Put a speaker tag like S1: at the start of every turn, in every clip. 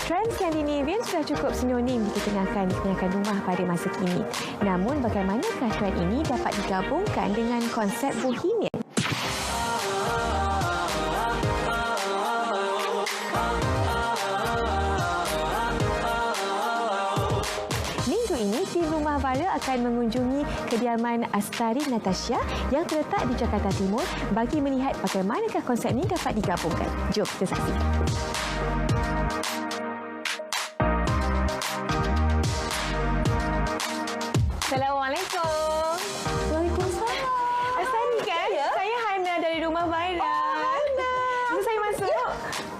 S1: Trend Scandinavian sudah cukup sinonim dikenakan rumah pada masa kini. Namun, bagaimanakah trend ini dapat digabungkan dengan konsep bohemian? Minggu ini, tim Rumah Vara akan mengunjungi kediaman Astari Natasha yang terletak di Jakarta Timur bagi melihat bagaimanakah konsep ini dapat digabungkan. Jom kita saksikan. Assalamualaikum.
S2: Waalaikumsalam.
S1: Astari kan?
S2: Ya?
S1: Saya Hana dari Rumah Vara.
S2: Hana.
S1: Bisa saya masuk?
S2: Ya,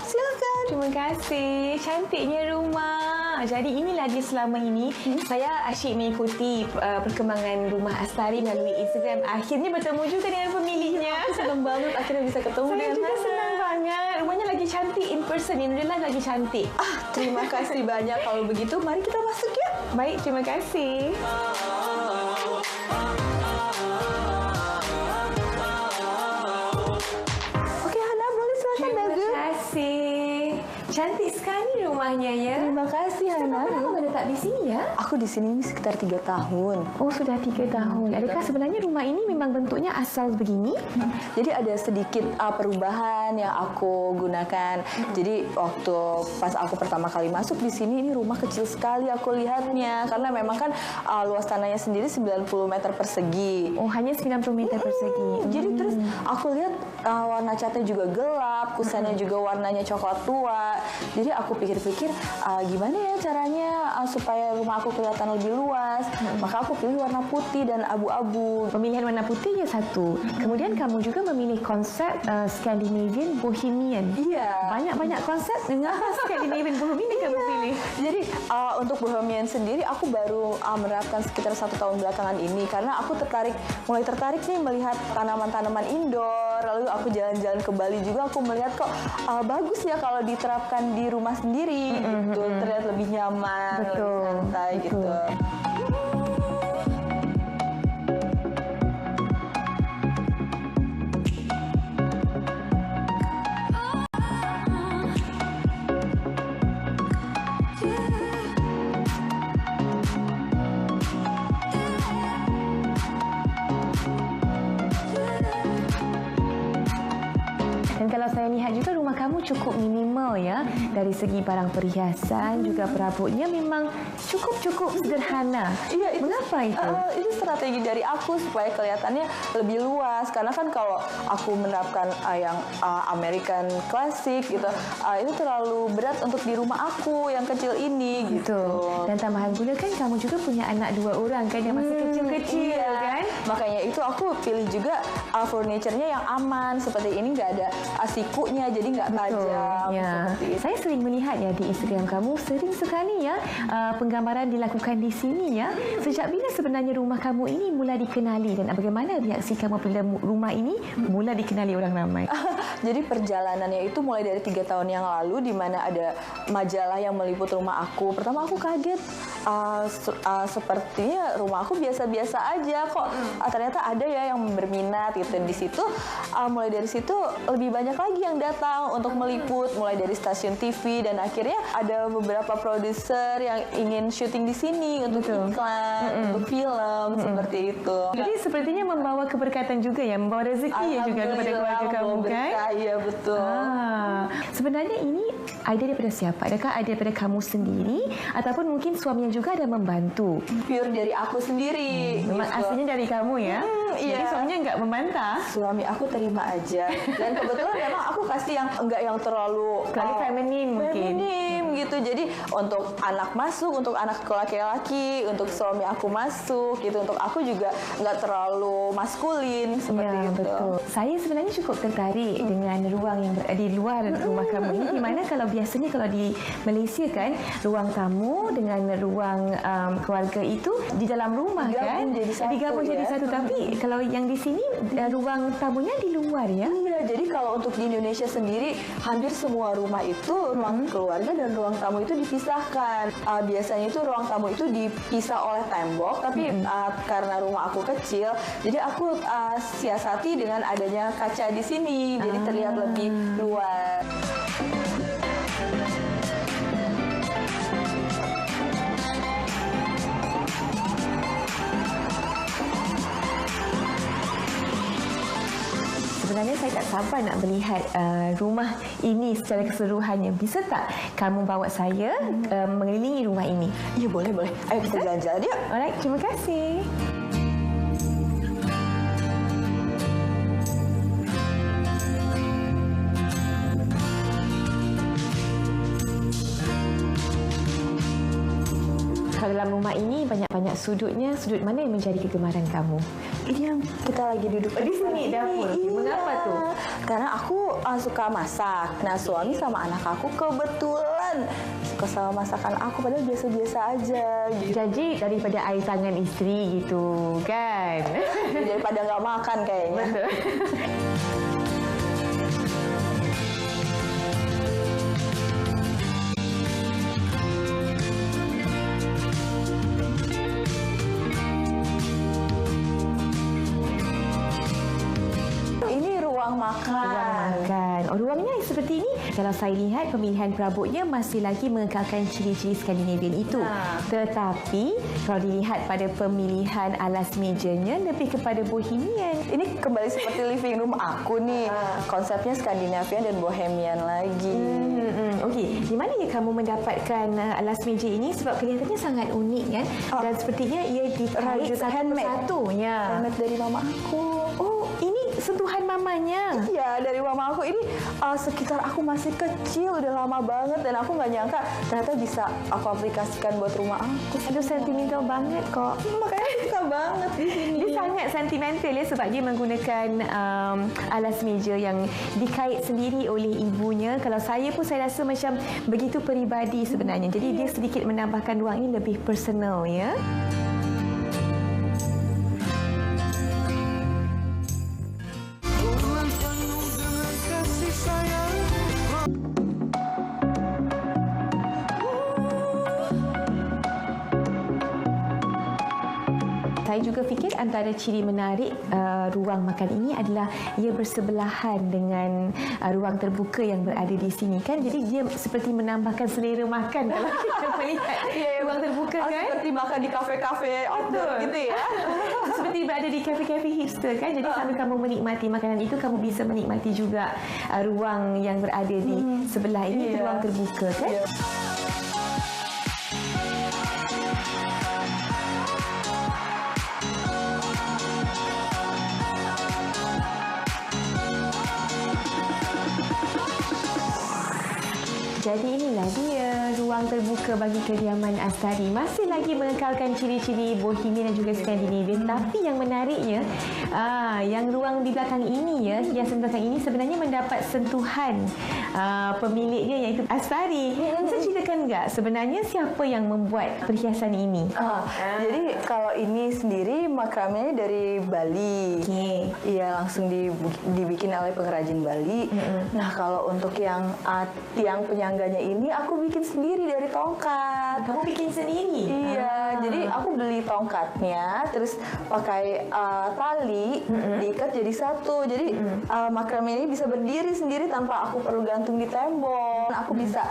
S2: silakan.
S1: Terima kasih. Cantiknya rumah. Jadi inilah dia selama ini. Saya asyik mengikuti perkembangan rumah Astari melalui Instagram. Akhirnya bertemu juga dengan pemiliknya.
S2: Senang banget akhirnya bisa ketemu
S1: Saya
S2: dengan
S1: juga
S2: Hana.
S1: senang banget. Rumahnya lagi cantik in person. In real life lagi cantik.
S2: Terima kasih banyak. Kalau begitu, mari kita masuk ya.
S1: Baik, terima kasih.
S2: Oke, Hana, boleh silakan
S1: Terima
S2: Dagu.
S1: kasih. Cantik sekali rumahnya ya.
S2: Terima kasih, Hana.
S1: Kamu menetap di sini ya?
S2: Aku di sini sekitar 3 tahun.
S1: Oh, sudah 3 tahun. Adakah sebenarnya rumah ini memang bentuknya asal begini?
S2: Jadi ada sedikit perubahan yang aku gunakan. Jadi waktu pas aku pertama kali masuk di sini, ini rumah kecil sekali aku lihatnya. Karena memang kan luas tanahnya sendiri 90 meter persegi.
S1: Oh, hanya 90 meter persegi.
S2: Jadi terus aku lihat warna catnya juga gelap, kusennya juga warnanya coklat tua. Jadi aku pikir-pikir gimana ya caranya supaya rumah aku kelihatan lebih luas. Maka aku pilih warna putih dan abu-abu.
S1: Pemilihan warna putih ya satu. Kemudian kamu juga memilih konsep Scandinavian Bohemian.
S2: Iya.
S1: Banyak-banyak konsep. Mengapa Scandinavian Bohemian yang kamu pilih?
S2: Jadi untuk Bohemian sendiri aku baru menerapkan sekitar 1 tahun belakangan ini karena aku mulai tertarik nih melihat tanaman-tanaman indoor. Lalu aku jalan-jalan ke Bali juga aku melihat kok bagus ya kalau diterapkan di rumah sendiri gitu, terlihat lebih nyaman, lebih santai gitu.
S1: Dan kalau saya lihat juga rumah kamu cukup minimal ya. Dari segi barang perhiasan juga perabotnya memang cukup sederhana.
S2: Iya,
S1: Mengapa itu?
S2: Itu strategi dari aku supaya kelihatannya lebih luas. Karena kan kalau aku menerapkan yang American Classic gitu, itu terlalu berat untuk di rumah aku yang kecil ini gitu.
S1: Betul. Dan tambahan pula kan kamu juga punya anak 2 orang kan yang masih kecil-kecil
S2: Iya.
S1: kan?
S2: Makanya itu aku pilih juga furniture-nya yang aman seperti ini, nggak ada sikunya jadi nggak tajam.
S1: Ya.
S2: Seperti itu.
S1: Saya sering melihat ya di Instagram kamu sering sekali ya penggambaran dilakukan di sini ya. Sejak bila sebenarnya rumah kamu ini mula dikenali dan bagaimana reaksi kamu bila rumah ini mula dikenali orang ramai?
S2: Jadi perjalanannya itu mulai dari 3 tahun yang lalu di mana ada majalah yang meliput rumah aku. Pertama aku kaget, sepertinya rumah aku biasa-biasa aja kok. Ternyata ada ya yang berminat gitu. Di situ mulai dari situ lebih banyak lagi yang datang untuk meliput, mulai dari stasiun TV dan akhirnya ada beberapa produser yang ingin syuting di sini untuk iklan, untuk film seperti itu.
S1: Jadi sepertinya membawa keberkatan juga ya, membawa rezeki ya juga kepada keluarga kamu kan?
S2: Iya betul.
S1: Sebenarnya ini idea daripada siapa? Adakah idea daripada kamu sendiri ataupun mungkin suaminya juga ada membantu?
S2: Pure dari aku sendiri.
S1: Memang
S2: gitu.
S1: aslinya dari kamu ya?
S2: Iya.
S1: Jadi suaminya nggak membantah?
S2: Suami aku terima aja. Dan kebetulan memang aku kasih yang enggak yang terlalu
S1: Feminim mungkin.
S2: Feminim gitu. Jadi untuk anak masuk, untuk anak laki-laki, untuk suami aku masuk gitu. Untuk aku juga nggak terlalu maskulin seperti
S1: Ya,
S2: itu.
S1: betul. Saya sebenarnya cukup tertarik dengan ruang yang di luar rumah kamu ini. Di mana kalau biasanya kalau di Malaysia kan, ruang tamu dengan ruang keluarga itu di dalam rumah
S2: Digabung
S1: kan?
S2: jadi satu,
S1: Digabung jadi
S2: ya.
S1: satu. Tapi kalau yang di sini ruang tamunya di luar ya?
S2: Iya, jadi kalau untuk di Indonesia sendiri hampir semua rumah itu ruang keluarga dan ruang tamu itu dipisahkan. Biasanya itu ruang tamu itu dipisah oleh tembok, tapi karena rumah aku kecil, jadi aku siasati dengan adanya kaca di sini, jadi terlihat lebih luas.
S1: saya tak sabar nak melihat rumah ini secara keseluruhannya. Bisa tak kamu bawa saya mengelilingi rumah ini?
S2: Ya, boleh. Ayo kita jalan-jalan yuk.
S1: Alright, terima kasih. Kalau dalam rumah ini banyak-banyak sudutnya, sudut mana yang menjadi kegemaran kamu?
S2: Ini yang kita lagi duduk
S1: Di sini dapur.
S2: Iya.
S1: Mengapa tu?
S2: Karena aku suka masak. Nah, suami sama anak aku kebetulan suka sama masakan aku, padahal biasa-biasa aja.
S1: Jadi daripada air tangan isteri gitu kan?
S2: Daripada nggak makan kayaknya.
S1: Betul.
S2: Ini ruang makan.
S1: Ruang makan. Ruangnya seperti ini. Kalau saya lihat pemilihan perabotnya masih lagi mengekalkan ciri-ciri Skandinavian itu. Tetapi kalau dilihat pada pemilihan alas mejanya lebih kepada bohemian.
S2: Ini kembali seperti living room aku nih. Konsepnya Skandinavian dan bohemian lagi.
S1: Okey, di mana ya kamu mendapatkan alas meja ini? Sebab kelihatannya sangat unik kan? Dan sepertinya ia dikait
S2: Rajut handmade.
S1: satu-satu. Ya.
S2: Handmade dari mama aku.
S1: Oh, ini sentuhan mamanya.
S2: Iya, dari mama aku. Ini sekitar aku masih kecil, udah lama banget, dan aku nggak nyangka ternyata bisa aku aplikasikan buat rumah aku.
S1: Aduh, sentimental banget kok.
S2: Makanya suka banget di sini.
S1: Dia sangat sentimental ya sebab dia menggunakan alas meja yang dikait sendiri oleh ibunya. Kalau saya pun saya rasa macam begitu peribadi sebenarnya. Jadi dia sedikit menambahkan ruang ini lebih personal ya. Saya juga fikir antara ciri menarik ruang makan ini adalah ia bersebelahan dengan ruang terbuka yang berada di sini kan. Jadi dia seperti menambahkan selera makan kalau kita melihat ruang terbuka kan.
S2: Seperti makan di kafe-kafe outdoor gitu ya.
S1: Seperti berada di kafe-kafe hipster kan. Jadi sambil kamu menikmati makanan itu, kamu bisa menikmati juga ruang yang berada di sebelah ini, ruang terbuka kan. Jadi inilah dia ruang terbuka bagi kediaman Astari. Masih lagi mengekalkan ciri-ciri bohemian dan juga Skandinavian. Tapi yang menariknya, yang ruang di belakang ini ya, hiasan belakang ini sebenarnya mendapat sentuhan pemiliknya iaitu Astari. Bisa ceritakan enggak sebenarnya siapa yang membuat perhiasan ini?
S2: Jadi kalau ini sendiri makrame dari Bali. Iya, langsung dibikin oleh pengrajin Bali. Nah, kalau untuk yang tiang penyangganya ini aku bikin sendiri dari tongkat.
S1: Kamu bikin sendiri?
S2: Iya, jadi aku beli tongkatnya, terus pakai tali diikat jadi satu. Jadi makrame ini bisa berdiri sendiri tanpa aku perlu gantung di tembok. Aku bisa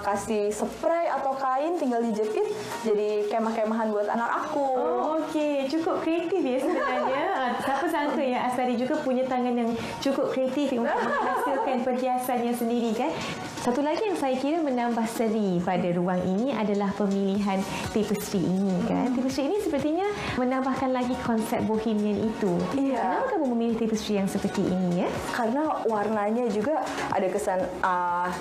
S2: kasih spray atau kain, tinggal dijepit jadi kemah-kemahan buat anak aku.
S1: Oh, okey. Cukup kreatif ya sebenarnya. Siapa sangka ya Astari juga punya tangan yang cukup kreatif untuk menghasilkan perhiasannya sendiri kan. Satu lagi yang saya kira menambah seri pada ruang ini adalah pemilihan tapestry ini kan. Tapestry ini sepertinya menambahkan lagi konsep bohemian itu.
S2: Iya.
S1: Kenapa kamu memilih tapestry yang seperti ini ya?
S2: Karena warnanya juga ada kesan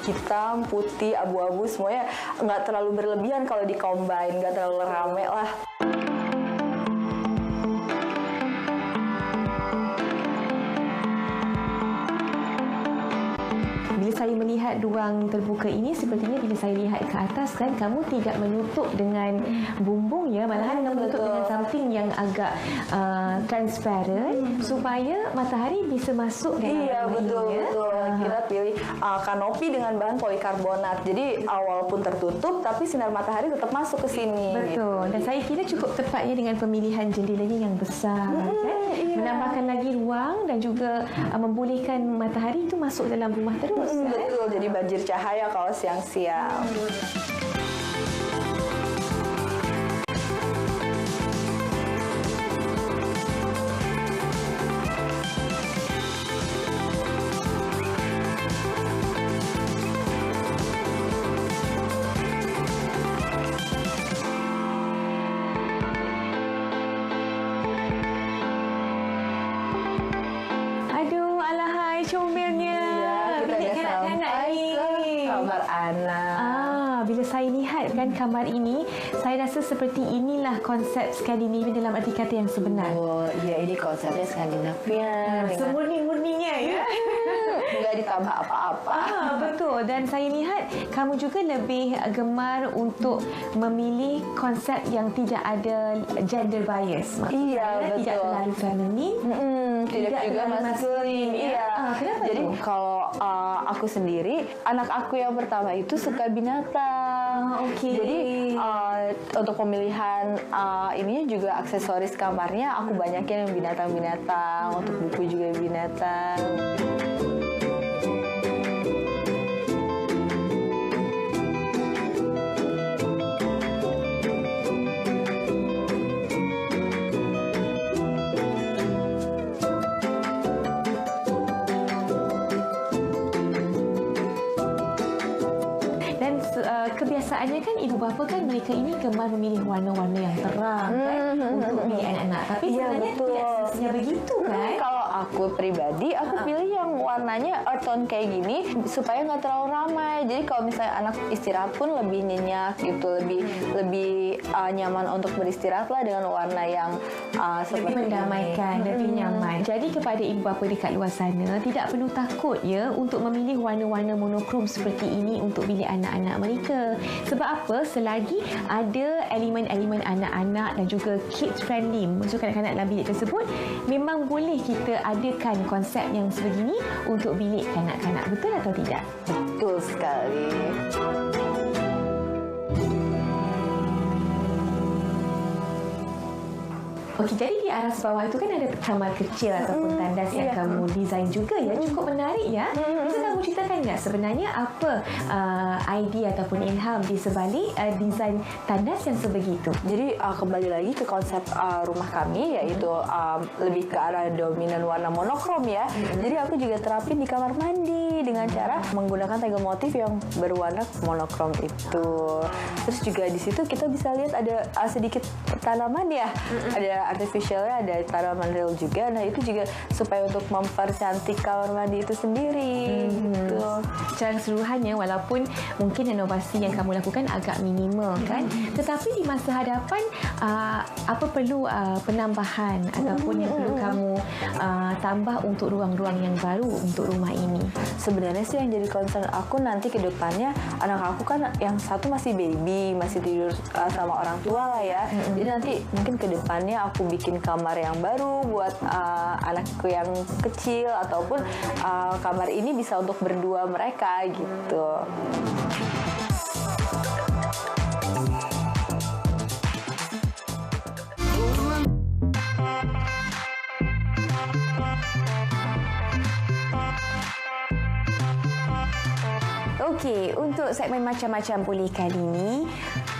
S2: hitam, putih, abu-abu, semuanya nggak terlalu berlebihan kalau di-combine, nggak terlalu rame lah.
S1: Bila saya melihat ruang terbuka ini, sepertinya bila saya lihat ke atas kan, kamu tidak menutup dengan bumbung ya, malahan kamu menutup dengan something yang agak transparent supaya matahari bisa masuk dalam
S2: Iya, betul. Kita pilih kanopi dengan bahan polikarbonat. Jadi walaupun tertutup, tapi sinar matahari tetap masuk ke sini.
S1: Betul. Dan saya kira cukup tepatnya dengan pemilihan jendelanya yang besar kan? Menambahkan lagi ruang dan juga membolehkan matahari itu masuk dalam rumah terus.
S2: Betul, jadi banjir cahaya kalau siang-siang. beranak.
S1: Bila saya lihat kan kamar ini, saya rasa seperti inilah konsep Skandinavia dalam arti kata yang sebenar.
S2: Oh, ya ini konsepnya Skandinavia.
S1: Semurni-murninya ya.
S2: Nggak ditambah apa-apa.
S1: Betul. Dan saya lihat kamu juga lebih gemar untuk memilih konsep yang tidak ada gender bias.
S2: Iya, betul.
S1: Tidak terlalu feminin.
S2: Tidak juga maskulin. Iya.
S1: Kenapa
S2: Jadi
S1: tu?
S2: kalau aku sendiri, anak aku yang pertama itu suka binatang.
S1: Okey.
S2: Jadi untuk pemilihan ininya juga aksesoris kamarnya aku banyakin yang binatang-binatang. Untuk buku juga binatang.
S1: Kebiasaannya kan ibu bapa kan mereka ini gemar memilih warna-warna yang terang kan untuk memilih anak-anak. Tapi sebenarnya tidak semestinya begitu kan?
S2: Kalau aku pribadi, aku pilih yang warnanya earth tone kayak gini supaya nggak terlalu ramai. Jadi kalau misalnya anak istirahat pun lebih nyenyak gitu, lebih nyaman untuk beristirahat lah dengan warna yang
S1: lebih mendamaikan, lebih nyaman. Jadi kepada ibu bapa dekat luar sana, tidak perlu takut ya untuk memilih warna-warna monokrom seperti ini untuk bilik anak-anak mereka. Sebab apa? Selagi ada elemen-elemen anak-anak dan juga kids friendly untuk kanak-kanak dalam bilik tersebut, memang boleh kita adakan konsep yang sebegini untuk bilik kanak-kanak. Betul atau tidak?
S2: Betul sekali.
S1: Okey, jadi di aras bawah itu kan ada kamar kecil ataupun tandas yang kamu desain juga ya. Cukup menarik ya. Bisa kamu ceritakan tak sebenarnya apa idea ataupun ilham di sebalik desain tandas yang sebegitu?
S2: Jadi kembali lagi ke konsep rumah kami, yaitu lebih ke arah dominan warna monokrom ya. Jadi aku juga terapin di kamar mandi dengan cara menggunakan tegel motif yang berwarna monokrom itu. Terus juga di situ kita bisa lihat ada sedikit tanaman ya. Ada artificialnya, ada tanaman real juga. Nah itu juga supaya untuk mempercantik kamar mandi itu sendiri. Gitu.
S1: Secara keseluruhannya, walaupun mungkin renovasi yang kamu lakukan agak minimal kan, tetapi di masa hadapan apa perlu penambahan ataupun yang perlu kamu tambah untuk ruang-ruang yang baru untuk rumah ini?
S2: Sebenarnya sih yang jadi concern aku nanti ke depannya, anak aku kan yang satu masih baby, masih tidur sama orang tua lah ya. Jadi nanti mungkin ke depannya aku bikin kamar yang baru buat anakku yang kecil, ataupun kamar ini bisa untuk berdua mereka gitu.
S1: Okey, untuk segmen macam-macam boleh kali ini,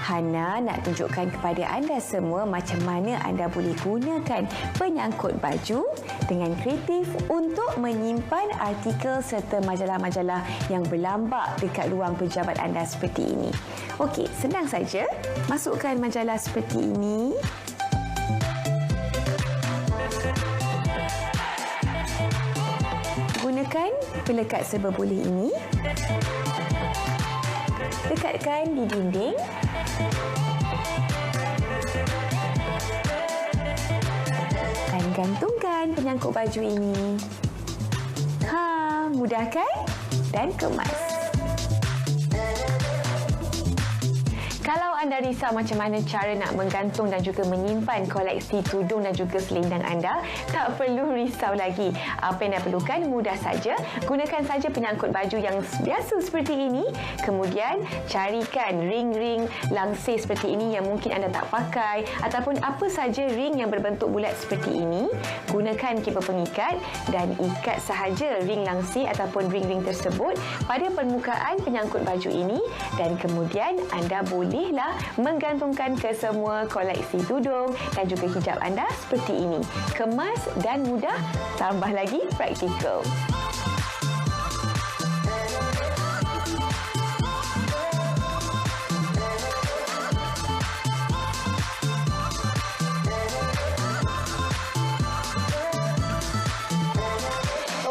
S1: Hana nak tunjukkan kepada anda semua macam mana anda boleh gunakan penyangkut baju dengan kreatif untuk menyimpan artikel serta majalah-majalah yang berlambak dekat ruang pejabat anda seperti ini. Okey, senang saja. Masukkan majalah seperti ini. Gunakan pelekat serba boleh ini. Dekatkan di dinding. Dan gantungkan penyangkut baju ini. Mudah kan? Dan kemas. Kalau anda risau macam mana cara nak menggantung dan juga menyimpan koleksi tudung dan juga selendang anda, tak perlu risau lagi. Apa yang anda perlukan mudah saja. Gunakan saja penyangkut baju yang biasa seperti ini. Kemudian carikan ring-ring langsir seperti ini yang mungkin anda tak pakai, ataupun apa saja ring yang berbentuk bulat seperti ini. Gunakan kipas pengikat dan ikat sahaja ring langsir ataupun ring-ring tersebut pada permukaan penyangkut baju ini, dan kemudian anda bolehlah menggantungkan ke semua koleksi tudung dan juga hijab anda seperti ini. Kemas dan mudah, tambah lagi praktikal.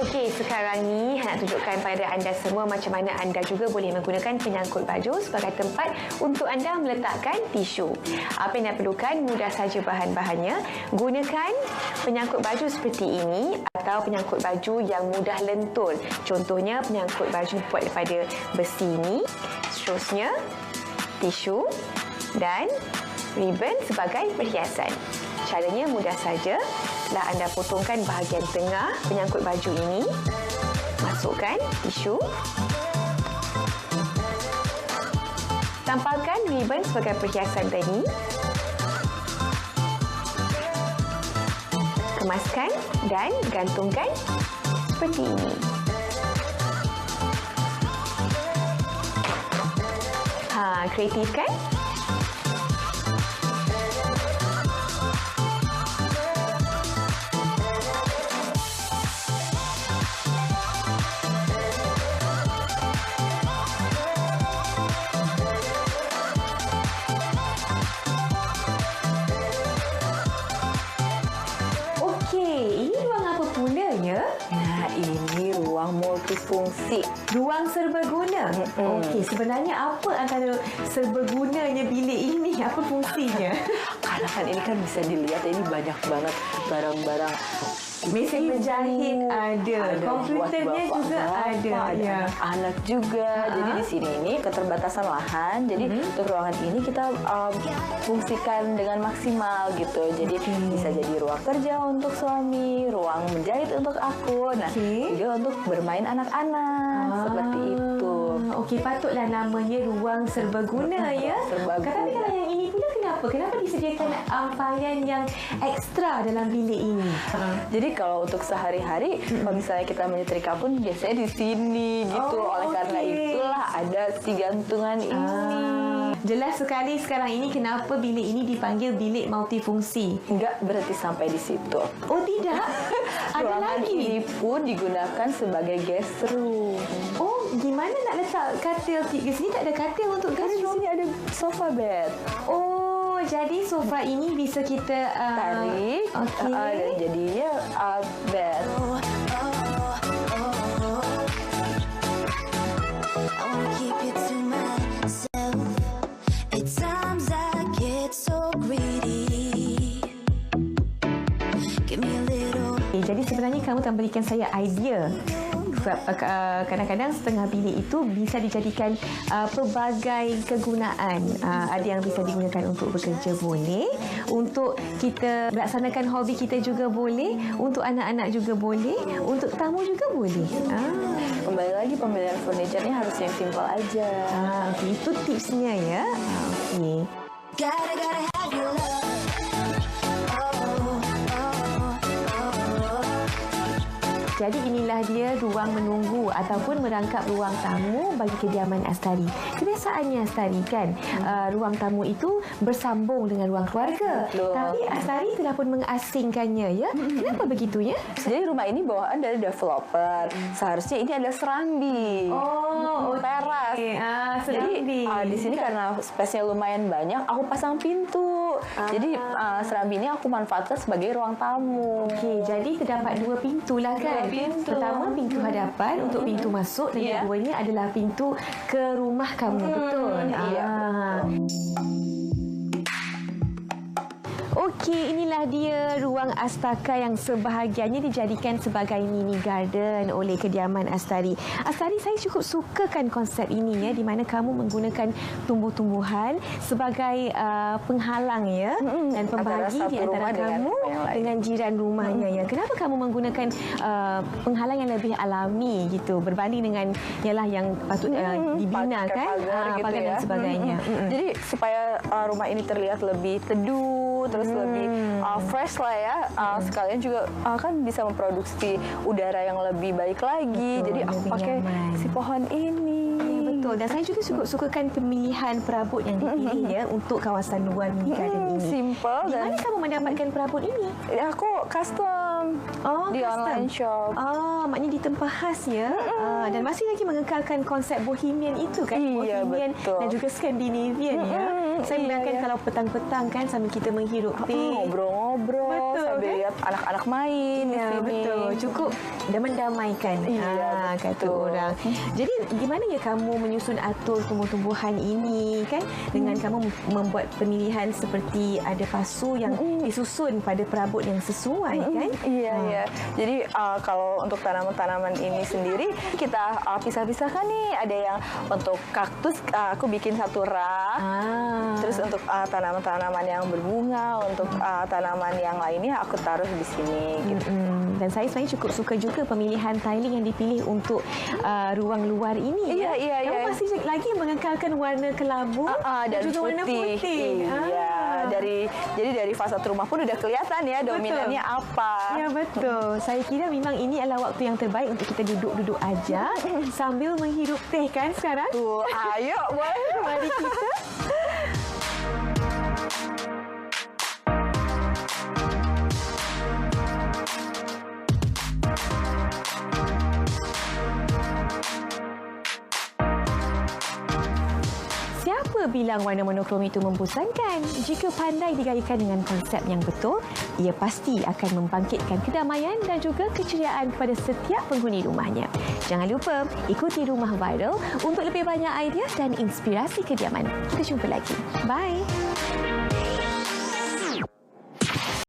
S1: Okey, sekarang ni nak tunjukkan pada anda semua macam mana anda juga boleh menggunakan penyangkut baju sebagai tempat untuk anda meletakkan tisu. Apa yang anda perlukan, mudah saja bahan-bahannya. Gunakan penyangkut baju seperti ini atau penyangkut baju yang mudah lentur. Contohnya penyangkut baju buat daripada besi ini. Seterusnya, tisu dan ribbon sebagai perhiasan. Caranya mudah saja. Setelah anda potongkan bahagian tengah penyangkut baju ini, masukkan tisu. Tampalkan ribbon sebagai perhiasan tadi. Kemaskan dan gantungkan seperti ini. Kreatif kan?
S2: Ini ruang multifungsi.
S1: Ruang serbaguna. Okey, sebenarnya apa antara serbagunanya bilik ini? Apa fungsinya?
S2: Karena kan ini kan bisa dilihat ini banyak banget barang-barang.
S1: Mesin menjahit ada, komputernya juga ada,
S2: ya. Anak juga. Jadi di sini ini keterbatasan lahan. Jadi untuk ruangan ini kita fungsikan dengan maksimal gitu. Jadi bisa jadi ruang kerja untuk suami, ruang menjahit untuk aku, nah juga untuk bermain anak-anak seperti itu.
S1: Okey, patutlah namanya ruang serbaguna ya.
S2: Serbaguna.
S1: Tapi kalau yang ini pula kenapa? Kenapa disediakan pakaian yang ekstra dalam bilik ini?
S2: Jadi kalau untuk sehari-hari, kalau misalnya kita menyetrika pun biasanya di sini gitu. Oleh karena itulah ada si gantungan ini.
S1: Jelas sekali sekarang ini kenapa bilik ini dipanggil bilik multifungsi.
S2: Enggak berhenti sampai di situ.
S1: Oh tidak? Ada
S2: Ruangan
S1: lagi?
S2: ini pun digunakan sebagai guest room.
S1: Oh, gimana nak letak katil? Di sini tak ada katil untuk guest
S2: Di
S1: room.
S2: sini ada sofa bed.
S1: Oh, jadi sofa ini bisa kita
S2: tarik. Dan jadinya bed.
S1: Jadi sebenarnya kamu telah berikan saya idea. Kadang-kadang setengah bilik itu bisa dijadikan pelbagai kegunaan. Ada yang bisa digunakan untuk bekerja boleh, untuk kita melaksanakan hobi kita juga boleh, untuk anak-anak juga boleh, untuk tamu juga boleh.
S2: Kembali lagi pemilihan furniture-nya harus yang simple aja.
S1: Okay. Itu tipsnya ya. Okay.
S3: Gotta have your love.
S1: Jadi inilah dia ruang menunggu ataupun merangkap ruang tamu bagi kediaman Astari. Kebiasaannya Astari kan, ruang tamu itu bersambung dengan ruang keluarga. Tapi Astari telah pun mengasingkannya ya. Kenapa begitu ya?
S2: Jadi rumah ini bawaan dari developer. Seharusnya ini ada serambi. Teras.
S1: Serambi.
S2: Jadi di sini karena space-nya lumayan banyak, aku pasang pintu. Jadi serambi ini aku manfaatkan sebagai ruang tamu.
S1: Okey, jadi terdapat dua pintu lah kan?
S2: Pintu.
S1: Pertama pintu hadapan untuk pintu masuk dan yang keduanya adalah pintu ke rumah kamu, betul?
S2: Iya.
S1: Okey, inilah dia ruang Astaka yang sebahagiannya dijadikan sebagai mini garden oleh kediaman Astari. Astari, saya cukup sukakan konsep ini ya, di mana kamu menggunakan tumbuh-tumbuhan sebagai penghalang ya dan pembagi di antara kamu dengan jiran rumahnya ya. Kenapa kamu menggunakan penghalang yang lebih alami gitu berbanding dengan ialah yang patut dibina kan? Pagar dan sebagainya.
S2: Jadi supaya rumah ini terlihat lebih teduh, terus lebih fresh lah ya. Sekalian juga kan bisa memproduksi udara yang lebih baik lagi.
S1: Betul,
S2: jadi aku pakai si pohon ini.
S1: Ya, betul. Dan saya juga sukakan pemilihan perabot yang dipilih ya untuk kawasan luar mini garden ini.
S2: Simple.
S1: Di mana kamu mendapatkan perabot ini?
S2: Aku custom.
S1: Oh,
S2: di
S1: custom.
S2: online shop.
S1: Maknanya ditempah khas ya. Dan masih lagi mengekalkan konsep bohemian itu kan.
S2: Iya,
S1: Bohemian
S2: betul.
S1: dan juga Scandinavian ya. Saya
S2: iya,
S1: bayangkan
S2: iya.
S1: kalau petang-petang kan sambil kita menghirup teh.
S2: Ngobrol-ngobrol
S1: Betul,
S2: sambil
S1: kan?
S2: lihat anak-anak main di
S1: Ya,
S2: sini.
S1: betul. Cukup dan mendamaikan.
S2: Iya,
S1: Kata
S2: betul.
S1: orang. Jadi gimana ya kamu menyusun atur tumbuh-tumbuhan ini kan dengan kamu membuat pemilihan seperti ada pasu yang disusun pada perabot yang sesuai kan?
S2: Iya, iya. Jadi kalau untuk tanaman-tanaman ini sendiri kita pisah-pisahkan nih. Ada yang untuk kaktus aku bikin satu rak. Terus untuk tanaman-tanaman yang berbunga, untuk tanaman yang lainnya aku taruh di sini. Gitu.
S1: Dan saya sebenarnya cukup suka juga pemilihan tiling yang dipilih untuk ruang luar ini.
S2: Iya,
S1: ya.
S2: iya,
S1: Kamu
S2: iya.
S1: masih lagi mengekalkan warna kelabu
S2: Dan
S1: juga warna putih.
S2: Iya, jadi dari fasad rumah pun udah kelihatan ya dominannya apa.
S1: Ya betul. Saya kira memang ini adalah waktu yang terbaik untuk kita duduk-duduk aja sambil menghirup teh kan sekarang.
S2: Tuh, ayo boleh.
S1: Mari kita. Siapa bilang warna monokrom itu membosankan? Jika pandai digayakan dengan konsep yang betul, ia pasti akan membangkitkan kedamaian dan juga keceriaan kepada setiap penghuni rumahnya. Jangan lupa ikuti Rumah Viral untuk lebih banyak idea dan inspirasi kediaman. Kita jumpa lagi. Bye.